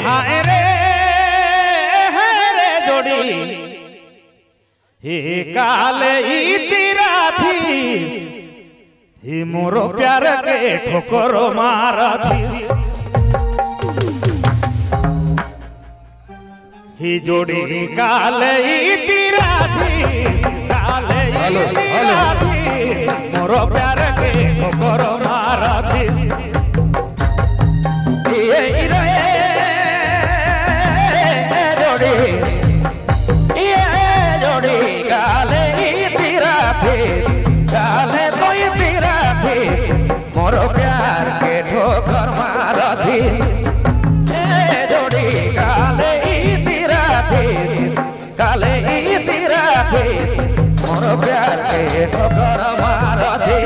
हाय रे जोड़ी हे काले तेरा थी हे मोरो प्यार के ठोकर मारा थी ही जोड़ी काले तेरा थी काले तेरा थी मोरो प्यार के ठोकर मारा थी ये जोड़ी काले तेरा थी काले तो तेरा थी मोरो प्यार के ठोकर मारा थी जोड़ी काले तेरा थी काले तेरा थी मोरो प्यार के ठोकर मारा थी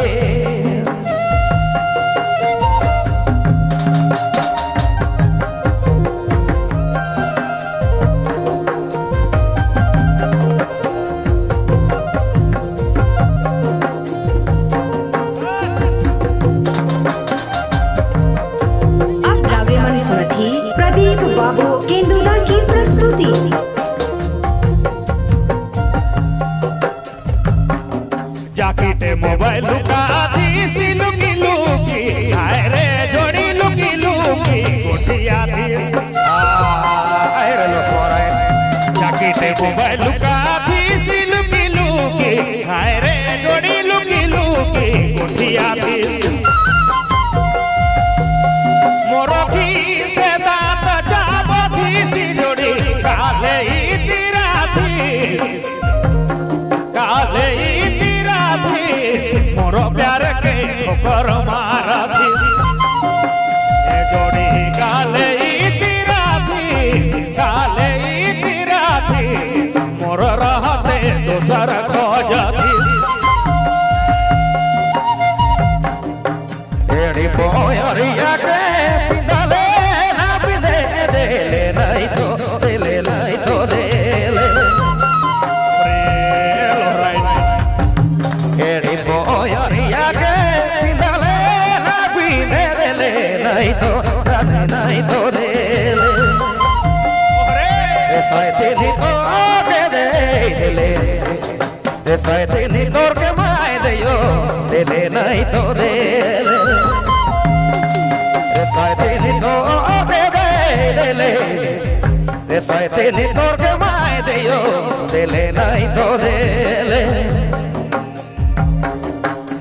बाबू केंदुला की प्रस्तुति जाकिटे मोबाइल लुका दी सी लुकी लुकी आए रे जोड़ी लुकी लुकी गोटिया दी आए रे लो सोराय जाकिटे मोबाइल लुका दी सी लुकी लुकी आए रे जोड़ी लुकी लुकी गोटिया दी मोरो की से दांत चाबो थी सी जोड़ी काले तेरा थी काले तेरा थी मोरो प्यार के ठोकर मारा थी ए जोड़ी काले तेरा थी काले तेरा थी मोरो रहते दोसर खोज थी एड़ी बोयरिया के पिंदले ना पिंदे देले नहीं तो देले नहीं तो देले एड़ी बोयरिया के पिंदले ना पिंदे देले नहीं तो देले साइते नी तो के दे देले साइते नी तोर के माय देयो देले नहीं तो देले साइते नी तो के दे देले साइते नी तोर के माय देयो देले नहीं तो देले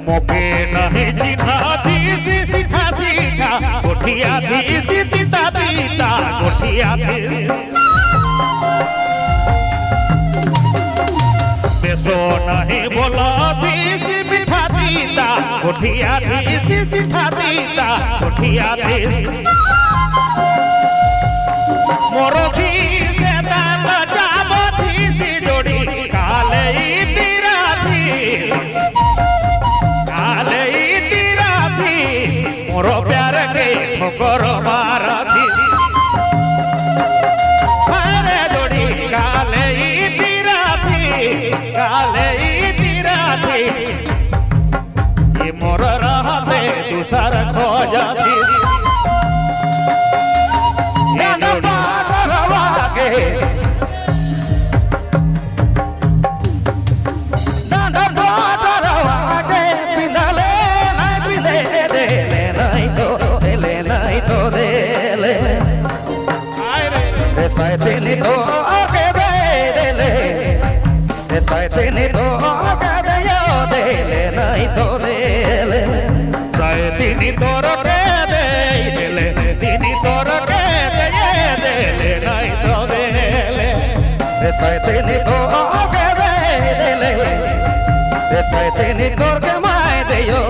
मोके नहीं चिन्हा थी सीधा सीधा गोठिया थी सीता तीता गोठिया थी बेसो नहीं बोला थी मीठा तीता गोठिया थी सीधा तीता गोठिया थी मोरो की से दांत चाबो थी सी जोड़ी काले तेरा थी काले तेरा थी मोरो प्यार के ठोकर मारा थी अरे जोड़ी काले तेरा थी काले तेरा थी ये मोर रहते दूसर खोज थी साइते नी तो के दे देले साइते नी तो के दयो देले नहीं तो देले साइते नी तोर के दे देले तिनी तोर के दे देले नहीं तो देले साइते नी तो के दे देले साइते नी तोर के माय देयो